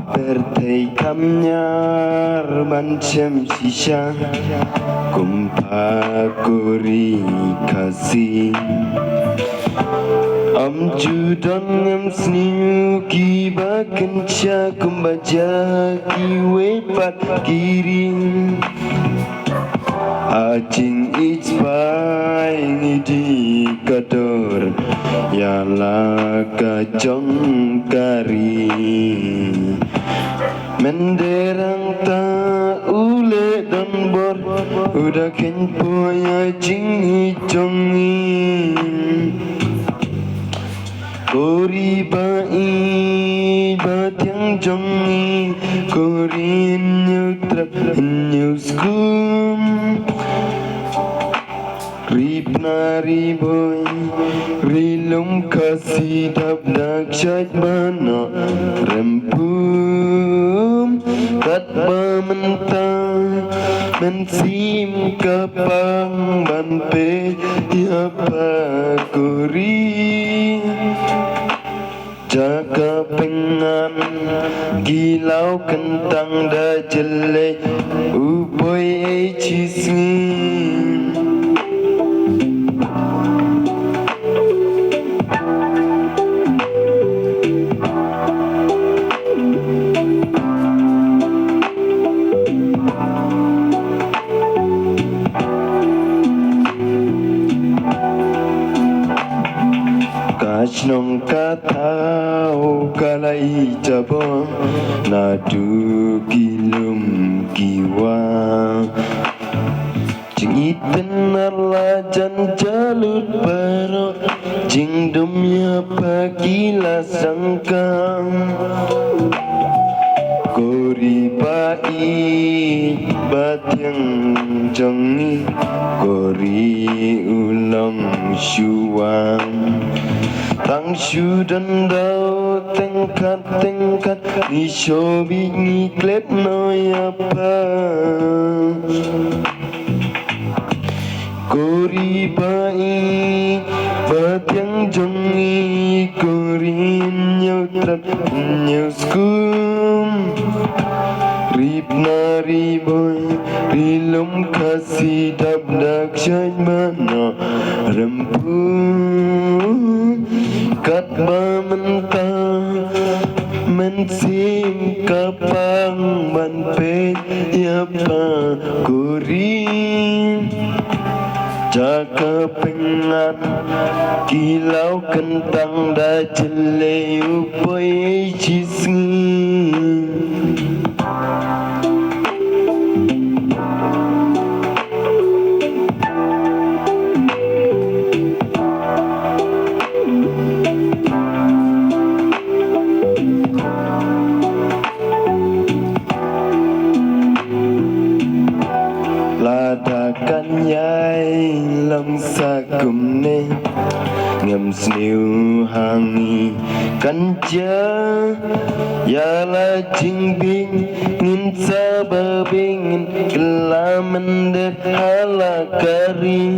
Berthei khăm nhar ban chem shisha kumpa kori kasi Judan ngam sniu ki ba kencha kumbaja ki wepat kiri Acing itspai ngidi kador ya la kacong kari Menderang ta ule dan bor udah ken poya cing icongi Kori bai batiang jongi Kori nyutrap nyuskum Ripna riboy Rilum kasih dabdak syait mana Rempum Katba mentang Mensim kapang Banpe Tiapa kori Jaga pengan Gilau kentang dah jelek Uboy cisngi Kasnong katau kalai jabo nadu kilum kiwa Jing iten arlajan jalut baro Jing dumya pagila sangkang Kori bai batiang jongi Kori ulang syuang Tang shu dan dao tingkat Ni shobi ni klep no yapa Kori bai batiang jongi Kori nyutrat nyuskum Ripna riboy Rilum kasih dabdak syait mana Rempung Katba mentang Mensim kapang Banpet yapa kori Jaga pengan Kilau kentang dah jelek Upoy cisngi Ladakan yai lam sakum ne ngam sniu hangi kanja ya la jingbing ngin sababing kelamen de halakari